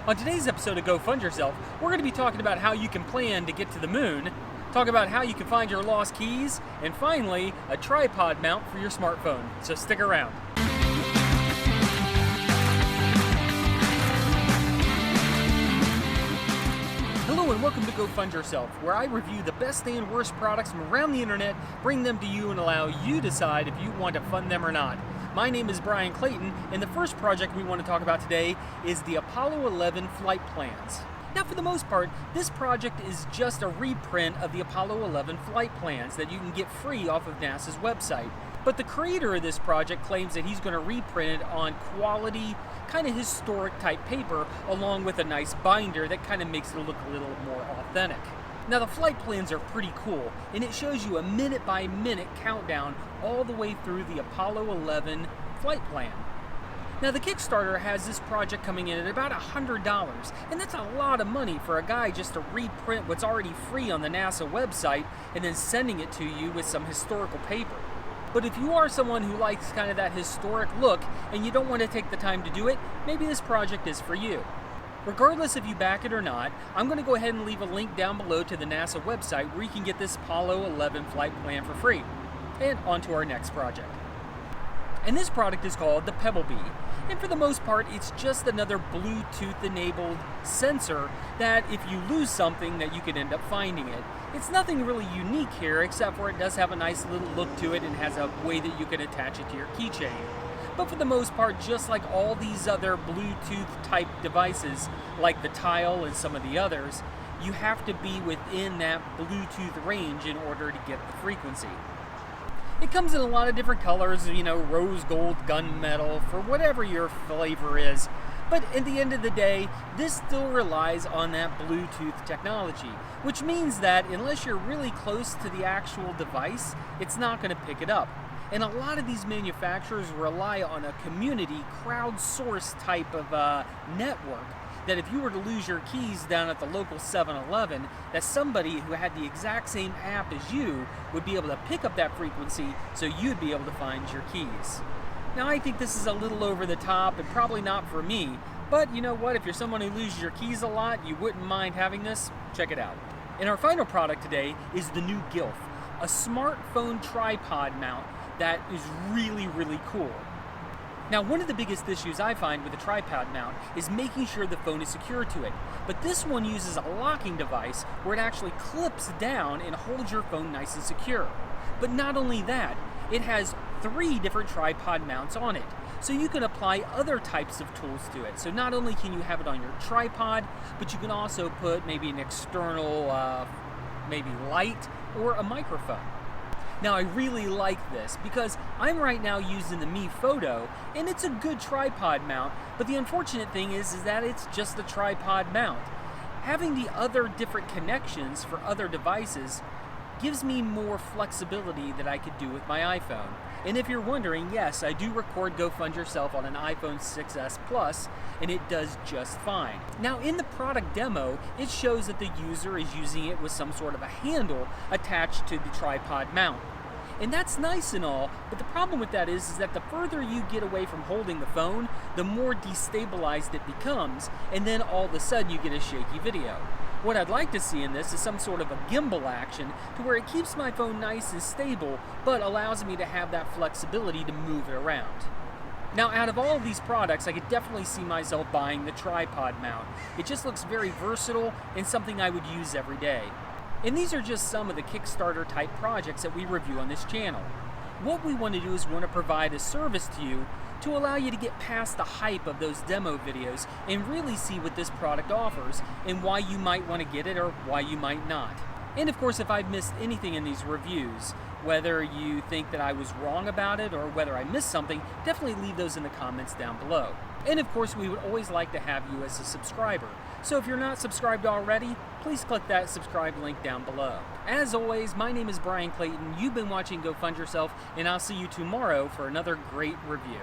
On today's episode of Go Fund Yourself, we're going to be talking about how you can plan to get to the moon, talk about how you can find your lost keys, and finally, a tripod mount for your smartphone. So stick around. Hello and welcome to Go Fund Yourself, where I review the best and worst products from around the internet, bring them to you, and allow you to decide if you want to fund them or not. My name is Brian Clayton, and the first project we want to talk about today is the Apollo 11 flight plans. Now, for the most part, this project is just a reprint of the Apollo 11 flight plans that you can get free off of NASA's website. But the creator of this project claims that he's going to reprint it on quality, kind of historic type paper, along with a nice binder that kind of makes it look a little more authentic. Now, the flight plans are pretty cool, and it shows you a minute-by-minute countdown all the way through the Apollo 11 flight plan. Now, the Kickstarter has this project coming in at about $100, and that's a lot of money for a guy just to reprint what's already free on the NASA website and then sending it to you with some historical paper. But if you are someone who likes kind of that historic look and you don't want to take the time to do it, maybe this project is for you. Regardless if you back it or not, I'm going to go ahead and leave a link down below to the NASA website where you can get this Apollo 11 flight plan for free. And on to our next project. And this product is called the Pebblebee. And for the most part, it's just another Bluetooth-enabled sensor that if you lose something, that you could end up finding it. It's nothing really unique here, except for it does have a nice little look to it and has a way that you can attach it to your keychain. But for the most part, just like all these other Bluetooth-type devices, like the Tile and some of the others, you have to be within that Bluetooth range in order to get the frequency. It comes in a lot of different colors, rose gold, gunmetal, for whatever your flavor is. But at the end of the day, this still relies on that Bluetooth technology, which means that unless you're really close to the actual device, it's not going to pick it up. And a lot of these manufacturers rely on a community, crowdsourced type of network, that if you were to lose your keys down at the local 7-Eleven, that somebody who had the exact same app as you would be able to pick up that frequency so you'd be able to find your keys. Now, I think this is a little over the top and probably not for me, but you know what? If you're someone who loses your keys a lot, you wouldn't mind having this, check it out. And our final product today is the new Gilf, a smartphone tripod mount that is really, really cool. Now, one of the biggest issues I find with a tripod mount is making sure the phone is secure to it. But this one uses a locking device where it actually clips down and holds your phone nice and secure. But not only that, it has 3 different tripod mounts on it. So you can apply other types of tools to it. So not only can you have it on your tripod, but you can also put maybe an external maybe light or a microphone. Now, I really like this because I'm right now using the Mi Photo, and it's a good tripod mount, but the unfortunate thing is that it's just a tripod mount. Having the other different connections for other devices gives me more flexibility that I could do with my iPhone. And if you're wondering, yes, I do record Go Fund Yourself on an iPhone 6s Plus, and it does just fine. Now, in the product demo, it shows that the user is using it with some sort of a handle attached to the tripod mount. And that's nice and all, but the problem with that is that the further you get away from holding the phone, the more destabilized it becomes, and then all of a sudden you get a shaky video. What I'd like to see in this is some sort of a gimbal action to where it keeps my phone nice and stable, but allows me to have that flexibility to move it around. Now, out of all of these products, I could definitely see myself buying the tripod mount. It just looks very versatile and something I would use every day. And these are just some of the Kickstarter type projects that we review on this channel. What we want to do is we want to provide a service to you to allow you to get past the hype of those demo videos and really see what this product offers and why you might want to get it or why you might not. And of course, if I've missed anything in these reviews, whether you think that I was wrong about it or whether I missed something, definitely leave those in the comments down below. And of course, we would always like to have you as a subscriber. So if you're not subscribed already, please click that subscribe link down below. As always, my name is Brian Clayton. You've been watching Go Fund Yourself, and I'll see you tomorrow for another great review.